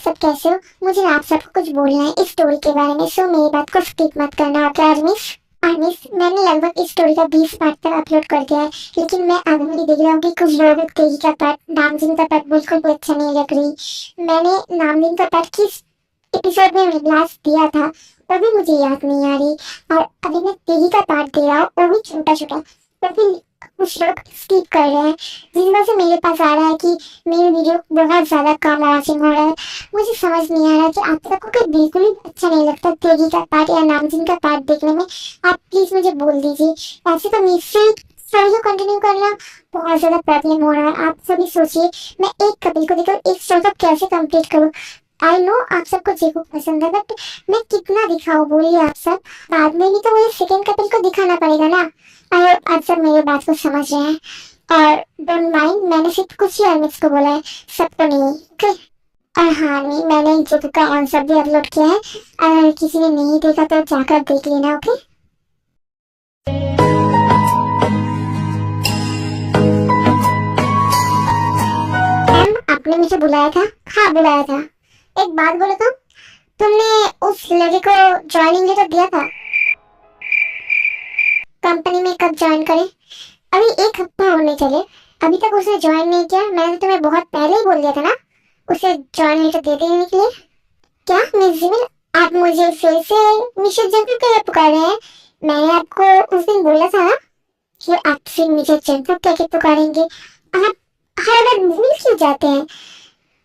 सब कैसे हो? मुझे ना आप सबको कुछ बोलना है इस स्टोरी के बारे में, सो मेरी बात को स्किप मत करना, ओके आर्मिस? आर्मिस, मैंने लगभग इस स्टोरी का 20 पार्ट तक अपलोड कर दिया है, लेकिन मैं अभी भी देख रहा हूँ कि कुछ लोगों को तेजी का पार्ट, नामजिन का पार्ट बिल्कुल भी अच्छा नहीं लग रही। मैंने नामजिन का पार्ट किस एपिसोड में लास्ट दिया था वो भी मुझे याद नहीं आ रही, और अभी मैं तेजी का पार्ट दे रहा हूँ, वो भी छोटा छोटा, तो फिर कुछ लोग स्किप कर रहे हैं, जिस वजह से मेरे पास आ रहा है कि मेरी वीडियो बहुत ज्यादा कम वॉचिंग हो रहा है। मुझे समझ नहीं आ रहा कि आप सबको कोई बिल्कुल भी अच्छा नहीं लगता तेगी का पार्ट या नामजिन का पार्ट देखने में। आप प्लीज मुझे बोल दीजिए, ऐसे तो मुझसे स्टोरी को कंटिन्यू करना बहुत ज्यादा प्रॉब्लम हो रहा है। आप सभी सोचिए, मैं एक कपिल को देखकर एक स्टोरी को कैसे कंप्लीट करूँ? आई नो आप सबको जेको पसंद है, बट मैं कितना दिखाऊं बोलिए आप सब? बाद में भी तो मुझे सेकंड कपिल को दिखाना पड़ेगा ना। आई होप आप सब मेरी बात को समझ रहे हैं, और डोंट माइंड, मैंने सिर्फ कुछ ही आर्मिक्स को बोला है, सबको नहीं, ओके? और हाँ नहीं, मैंने जेको का आंसर भी अपलोड किया है, अगर किसी ने नहीं देखा तो जाकर देख लेना, ओके? मैम, आपने मुझे बुलाया था? हाँ बुलाया था। एक बात बोलो तो, तुमने उस लड़के को ज्वाइनिंग लेटर दिया था? कंपनी में कब ज्वाइन करे? अभी 1 हफ्ता होने चले, अभी तक उसने ज्वाइन नहीं किया। मैंने तो तुम्हें बहुत पहले ही बोल दिया था ना उसे ज्वाइन लेटर दे देने के लिए। क्या मिस जिमिल, आप मुझे फिर से मिसेस जंकू के लिए पुकार रहे हैं? मैंने आपको उस दिन बोला था ना कि आप फिर मिसेस जंकू के पुकारेंगे। आप हर बार भूल क्यों जाते हैं?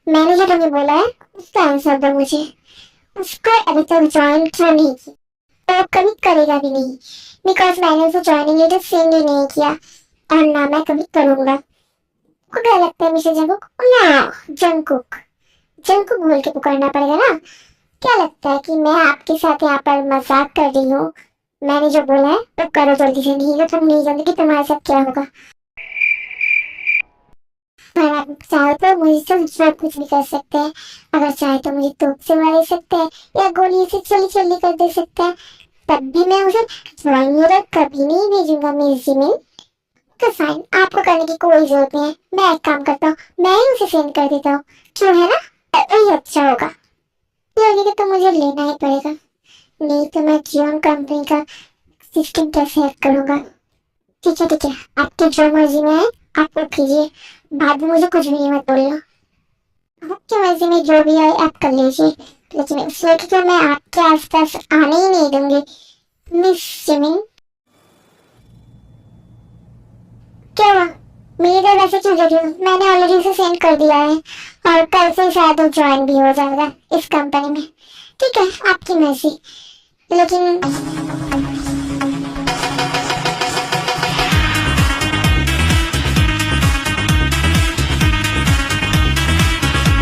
मैंने जो तुम्हें बोला है उसका आंसर दो मुझे। उसको अभी तक ज्वाइन क्यों नहीं किया? तो कभी करेगा भी नहीं, बिकॉज मैंने उसे ज्वाइनिंग लेटर सेंड ही नहीं किया, और ना मैं कभी करूंगा। को क्या लगता है मिस्टर जंकुक? ना, जंकुक, जंकुक बोल के पुकारना पड़ेगा ना? क्या लगता है कि मैं आपके साथ यहाँ पर मजाक कर रही हूँ? मैंने जो बोला है तो करो जल्दी से, नहीं तो तुम नहीं जानते कि तुम्हारे साथ क्या होगा। अगर आप चाहो तो मुझे सब कुछ भी कर सकते हैं, अगर चाहे तो मुझे तोप से मार दे सकते हैं या गोली से चली चली कर दे सकते हैं, तब भी मैं उसे ज्वाइनिंग लेटर कभी नहीं भेजूंगा मिस जिमिन। तो फाइन, आपको करने की कोई जरूरत नहीं है, मैं एक काम करता हूँ, मैं ही उसे सेंड कर देता हूँ, क्यों है ना? वही अच्छा होगा। ये तो मुझे लेना ही पड़ेगा, नहीं तो मैं जियोन कंपनी का सिस्टम कैसे हैक करूंगा? ठीक है, आपकी जो मर्जी में है आप वो कीजिए, बाद में मुझे कुछ भी मत बोलना। आपकी मर्जी में जो भी है आप कर लीजिए, लेकिन उस लड़की को मैं आपके आसपास आने ही नहीं दूंगी मिस जिमिन। क्या हुआ? मेरी तरफ ऐसे क्यों देख रही हो? मैंने ऑलरेडी उसे सेंड कर दिया है, और कल से शायद वो ज्वाइन भी हो जाएगा इस कंपनी में। ठीक है, आपकी मर्जी, लेकिन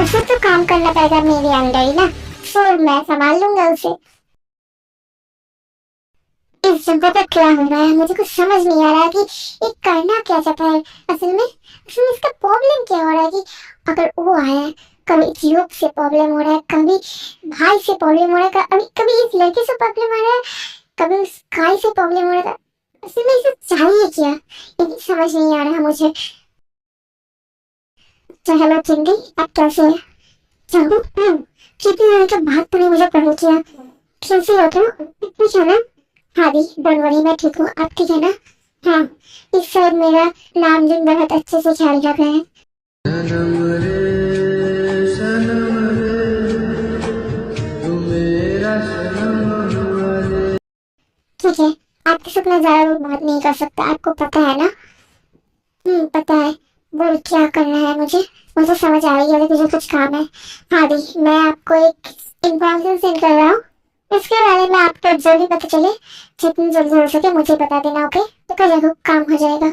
उसे तो काम करना पड़ेगा मेरे अंदर ही ना, फिर मैं संभाल लूंगा उसे। इस जगह पर क्या हो रहा है? मुझे कुछ समझ नहीं आ रहा कि ये करना क्या चाहता है असल में इसका प्रॉब्लम क्या हो रहा है कि अगर वो आया है, कभी जियोक से प्रॉब्लम हो रहा है, कभी भाई से प्रॉब्लम हो रहा है, कभी कभी इस लड़के से प्रॉब्लम हो रहा है, कभी उस गाय से प्रॉब्लम हो रहा है। असल में इसे चाहिए क्या, ये समझ नहीं आ रहा मुझे। तो हेलो चिंदी, आप कैसे हैं? चलो, कितनी देर के बाद तूने मुझे कॉल किया, कैसे हो तुम? ठीक है ना? हाँ दी, डोंट वरी, मैं ठीक हूँ, आप ठीक है ना? हाँ, इस साइड मेरा नामजिन बहुत अच्छे से ख्याल रख रहे हैं। ठीक है, आपके साथ मैं ज्यादा बात नहीं कर सकता, आपको पता है ना? पता है। बोल क्या करना है मुझे? मुझे समझ आ रही है, अगर तुझे कुछ काम है। हाँ दी, मैं आपको एक इंफॉर्मेशन सेंड कर रहा हूँ, इसके बारे में आपको जल्दी पता चले, जितनी जल्दी हो सके मुझे बता देना, ओके? तो कल काम हो जाएगा।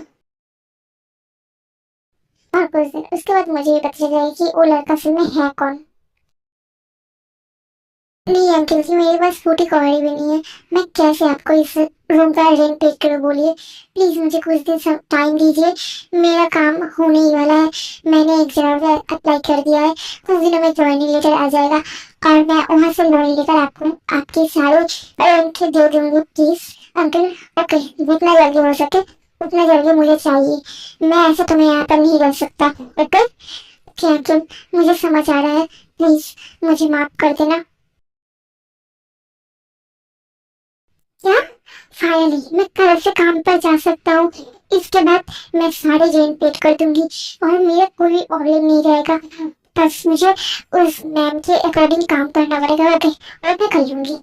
और कुछ दिन उसके बाद मुझे ये पता चल जाएगा कि वो लड़का असल में है कौन। नहीं अंकल जी, मेरे पास फूटी कौड़ी भी नहीं है, मैं कैसे आपको इस रूम का रेंट पे करूँ बोलिए? प्लीज मुझे कुछ दिन टाइम दीजिए, मेरा काम होने ही वाला है, मैंने एक जगह पे अप्लाई कर दिया है, कुछ दिनों में ज्वाइनिंग लेटर आ जाएगा, और मैं वहाँ से लोन लेकर आपको आपके सारे रेंट दे दूंगी प्लीज अंकल। ओके, जितना जल्दी हो सके उतना जल्दी मुझे चाहिए, मैं ऐसे तुम्हें यहाँ पर नहीं रह सकता, ओके? अंकल मुझे समझ आ रहा है प्लीज मुझे माफ कर देना। क्या? फाइनली मैं कल से काम पर जा सकता हूँ। इसके बाद मैं सारे रेंट पेड कर दूंगी और मेरा कोई प्रॉब्लम नहीं रहेगा। बस मुझे उस मैम के अकॉर्डिंग काम करना पड़ेगा। ओके, और मैं कर लूंगी,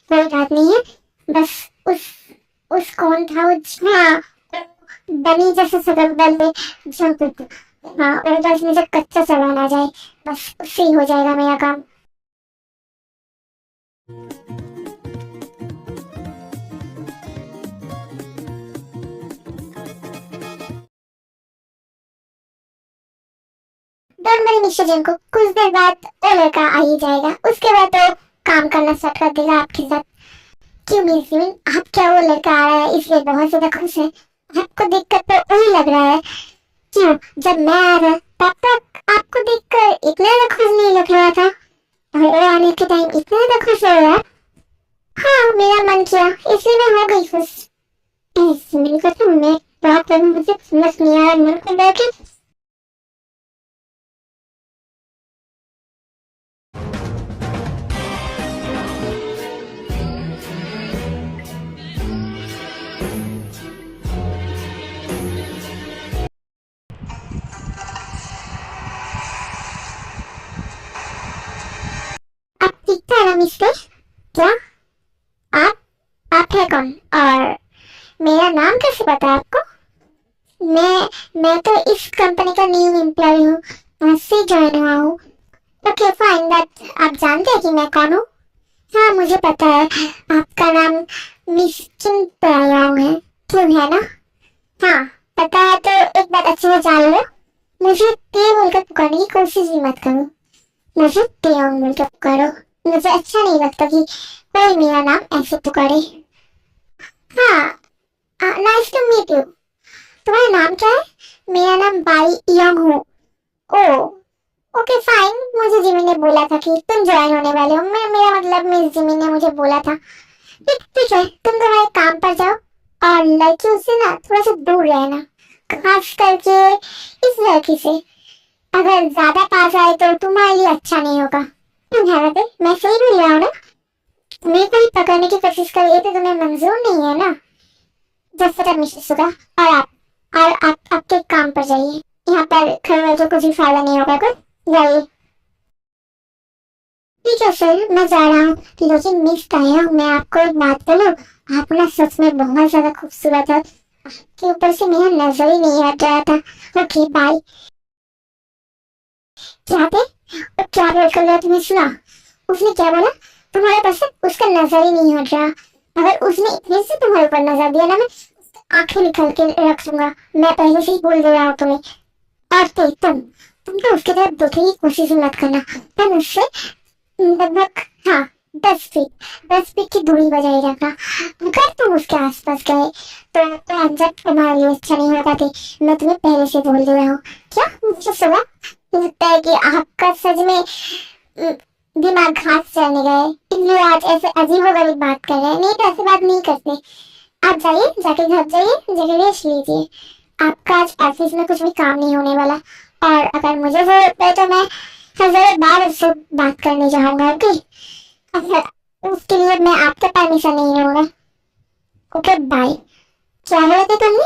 कोई बात नहीं है। बस उस कौन था वो, हाँ, बनी जैसे सदर दल में जो हाँ, और बस मुझे कच्चा चलाना आ जाए, बस उससे ही हो जाएगा मेरा काम। डोंट वरी मिस्टर जिनको, कुछ देर बाद वो लड़का आ ही जाएगा। उसके बाद तो काम करना स्टार्ट कर देगा आपके साथ। क्यों मिस यून, आप क्या वो लड़का आ रहा है इसलिए बहुत ज्यादा खुश है? आपको देखकर तो वही लग रहा है। क्यों, जब मैं आ रहा तब तक आपको देखकर इतना ज्यादा खुश नहीं लग रहा था, और वो आने के टाइम इतना ज्यादा खुश हो रहा। हाँ, मेरा मन किया इसलिए मैं हो गई खुश। मैंने कहा तो मैं बात करूँ, मुझे समझ नहीं आया मन कर रहा कि आप दिखता है ना मिस्टर। क्या आप आप है कौन, और मेरा नाम कैसे पता है आपको? मैं तो इस कंपनी का न्यू एम्प्लॉय हूँ, आज से ज्वाइन हुआ हूँ। ओके फाइन, बट आप जानते हैं कि मैं कौन हूँ? हाँ मुझे पता है, आपका नाम मिस किम तायाओ है, क्यों है ना? हाँ पता है, तो एक बात अच्छे से जान लो, मुझे ते बोलकर पुकारने की कोशिश भी मत करो। मुझे तेयोंग बोलकर पुकारो। मुझे अच्छा नहीं लगता कि कोई मेरा नाम ऐसे पुकारे। हाँ, नाइस टू मीट यू। तुम्हारा नाम क्या है? मेरा नाम बाई यंग हूँ। ओ, ओके फाइन, मुझे जिमी ने बोला था कि तुम ज्वाइन होने वाले हो। मेरा मतलब मिस जिमी ने मुझे बोला था। ठीक है, तुम तुम्हारे काम पर जाओ और लड़कियों से ना थोड़ा सा दूर रहना, खास करके इस लड़की से। अगर ज्यादा पास आए तो तुम्हारे लिए अच्छा नहीं होगा। तुम है ना, मैं सही बोल रहा हूँ ना? मेरे को ही पकड़ने की कोशिश कर रही थी, तुम्हें मंजूर नहीं है ना? जस्ट फॉर मिस्टर सुगा, और आप आपके काम पर जाइए। यहाँ पर खड़े तो कुछ भी फायदा नहीं होगा। कुछ जाइए। ठीक है सर, मैं जा रहा हूँ, लेकिन मिस ताया, मैं आपको एक बात बोलूं, आप ना सच में बहुत ज्यादा खूबसूरत है। आपके ऊपर से मेरा नजर ही नहीं हट रहा था। Okay bye. क्या थे वो, क्या बोल कर गया, तुम्हें सुना? उसने क्या बोला? तुम्हारे पास से उसका नजर ही नहीं हट रहा। अगर उसने इतने से तुम्हारे ऊपर नजर दिया ना, मैं आंखें निकल के रख दूंगा। मैं पहले से ही बोल दे रहा हूँ तुम्हें। और तुम तो उसके तरफ देखने की कोशिश ही मत करना। तुम उससे लगभग, हाँ, 10 फीट की दूरी बजाय रखना। अगर तुम उसके आसपास गए तो अंजक तुम्हारे लिए अच्छा नहीं होगा थी। मैं तुम्हें पहले से बोल दे रहा हूँ। क्या मुझे सुना? लगता है कि आपका सच में दिमाग घास चलने गए, इसलिए आज ऐसे अजीबोगरीब बात कर रहे हैं। नहीं तो ऐसे बात नहीं करते। आप जाइए, जाके घर जाइए, जगह रेस्ट लीजिए। आपका आज ऑफिस में कुछ भी काम नहीं होने वाला, और अगर मुझे जरूरत है तो मैं 1000 बार उससे बात करने जाऊंगा। ओके, अच्छा उसके लिए मैं आपका परमिशन नहीं लूंगा। Okay bye. क्या बोला था तुमने?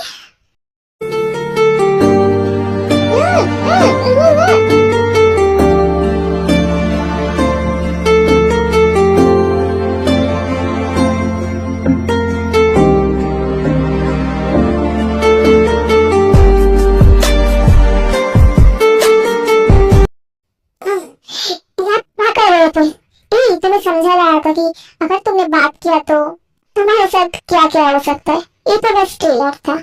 क्या कर रहे हो तुम? तुम्हें समझा रहा था कि अगर तुमने बात किया तो तुम्हारे साथ क्या क्या हो सकता है। ये तो बस ट्रेलर था,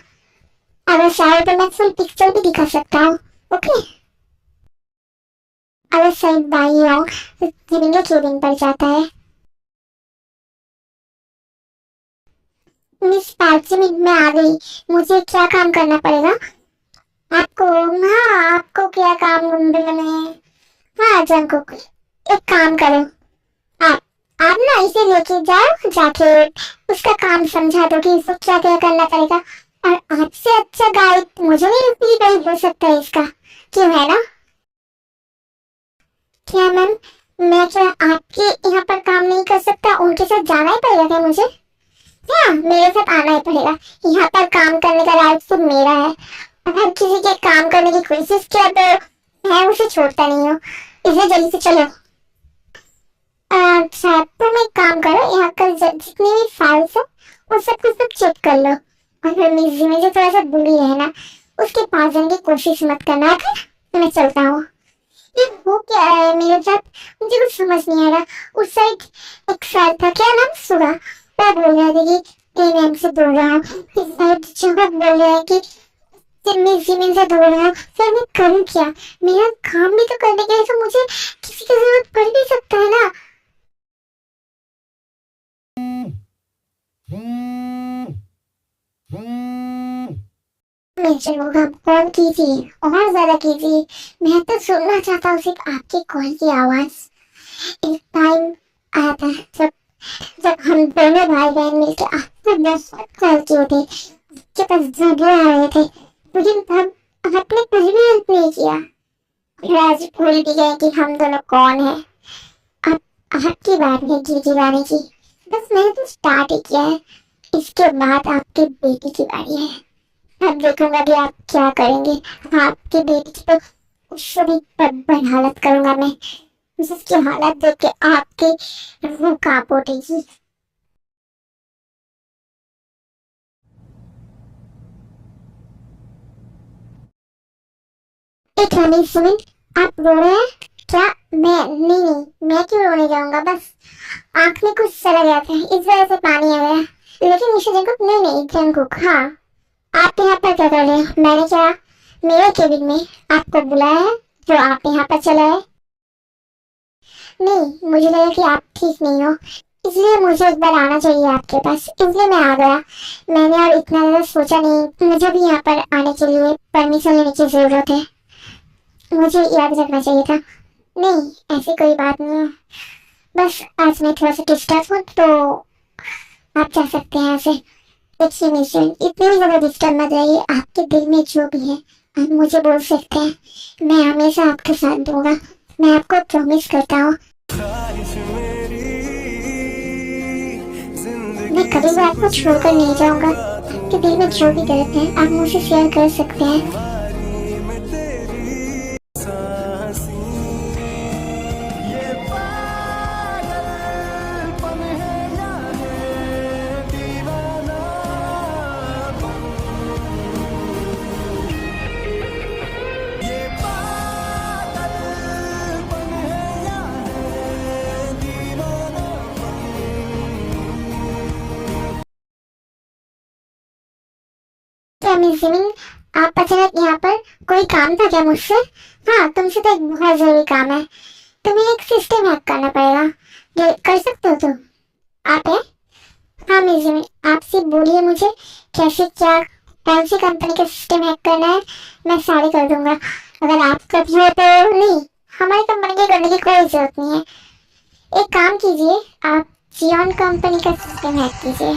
अगर चाहे तो मैं फुल पिक्चर भी दिखा सकता हूँ। ओके, अगर सही बाई हो जिमिंग केबिन पर जाता है। मिस पार्चमेंट में आ गई, मुझे क्या काम करना पड़ेगा? आपको, हाँ आपको क्या काम ढूंढने में। हाँ जंकुक, एक काम करो, आप आप ना इसे लेके जाओ, जाके उसका काम समझा दो कि इसको क्या क्या करना पड़ेगा। और आपसे अच्छा गाइड मुझे नहीं लगती कोई हो सकता है इसका। क्यों है ना? क्या मैम, मैं क्या आपके यहाँ पर काम नहीं कर सकता? उनके साथ जाना ही पड़ेगा क्या मुझे? हाँ, मेरे साथ आना ही पड़ेगा। यहाँ पर काम करने का राइट तो मेरा है। अगर किसी के काम करने की कोशिश किया तो मैं उसे छोड़ता नहीं हूँ। इसलिए जल्दी से चलो। अच्छा, तुम एक काम करो, यहाँ का जितनी भी फाइल्स है वो सब कुछ तुम चेक कर लो। और मिस में जो थोड़ा सा बुरी है ना, उसके पास जाने की कोशिश मत करना। फिर मैं चलता हूँ। ये वो क्या है मेरे साथ? मुझे कुछ समझ नहीं आ रहा। उस साइड एक सर था, क्या नाम, सुगा, वो बोल रहा था कि मैं से बोल रहा हूँ। इस साइड जगह बोल रहा है कि मैं जमीन से बोल रहा हूँ। फिर मैं करूँ क्या? मेरा काम भी तो करने के लिए तो मुझे किसी की जरूरत पड़ भी सकता है ना। मेंशन होगा, कॉल कीजिए और ज्यादा कीजिए। मैं तो सुनना चाहता हूँ सिर्फ आपकी कॉल की आवाज। एक टाइम आया था जब जब हम दोनों भाई बहन मिलकर आपसे 10 साल किए थे, आपके पास झगड़े आ रहे थे, लेकिन तब आपने कुछ भी हेल्प नहीं किया। फिर आज भूल भी गए कि हम दोनों कौन हैं। अब आपकी बात है की दिवाने की। बस मैंने तो स्टार्ट ही किया है। इसके बाद आपके बेटी की बारी है। अब देखूंगा कि आप क्या करेंगे। आपकी बेटी की तो उससे भी बदतर हालत करूंगा मैं, जिसकी हालत देख के आपकी रूह कांप उठेगी। एक मिनट सुनिए, आप रो रहे हैं क्या? मैं नहीं नहीं, मैं क्यों रोने जाऊंगा? बस आंख में कुछ चला गया था, इस वजह से पानी आ गया। लेकिन मिस्टर जंकुक, नहीं नहीं जंकुक, हाँ, आप यहाँ पर क्या कर रहे हो? मैंने क्या मेरे केबिन में आपको बुलाया है जो आप यहाँ पर चला है? नहीं, मुझे लगा कि आप ठीक नहीं हो, इसलिए मुझे एक बार आना चाहिए आपके पास, इसलिए मैं आ गया। मैंने और इतना ज्यादा सोचा नहीं, मुझे भी यहाँ पर आने के लिए परमिशन लेने की जरूरत है। मुझे याद रखना चाहिए था। नहीं, ऐसी कोई बात नहीं है। बस आज मैं थोड़ा सा डिस्टर्ब हूँ, तो आप जा सकते हैं ऐसे। देखिए मिस्टर, इतने भी ज्यादा डिस्टर्ब मत रहिए। आपके दिल में जो भी है आप मुझे बोल सकते हैं। मैं हमेशा आपके साथ दूंगा, मैं आपको प्रॉमिस करता हूँ। मैं कभी भी आपको छोड़कर नहीं जाऊंगा। आपके दिल में जो भी दर्द है आप मुझसे शेयर कर सकते हैं। क्या मिस जिमिन, आप अचानक यहाँ पर? कोई काम था क्या मुझसे? हाँ, तुमसे तो एक बहुत जरूरी काम है। तुम्हें एक सिस्टम हैक करना पड़ेगा। ये कर सकते हो तुम? आप है? हाँ मिस जिमिन, आप सिर्फ बोलिए मुझे कैसे, क्या, कौन सी कंपनी का सिस्टम हैक करना है, मैं सारे कर दूंगा। अगर आप कभी हो तो नहीं, हमारी कंपनी के करने की कोई जरूरत नहीं है। एक काम कीजिए, आप जियोन कंपनी का सिस्टम हैक कीजिए।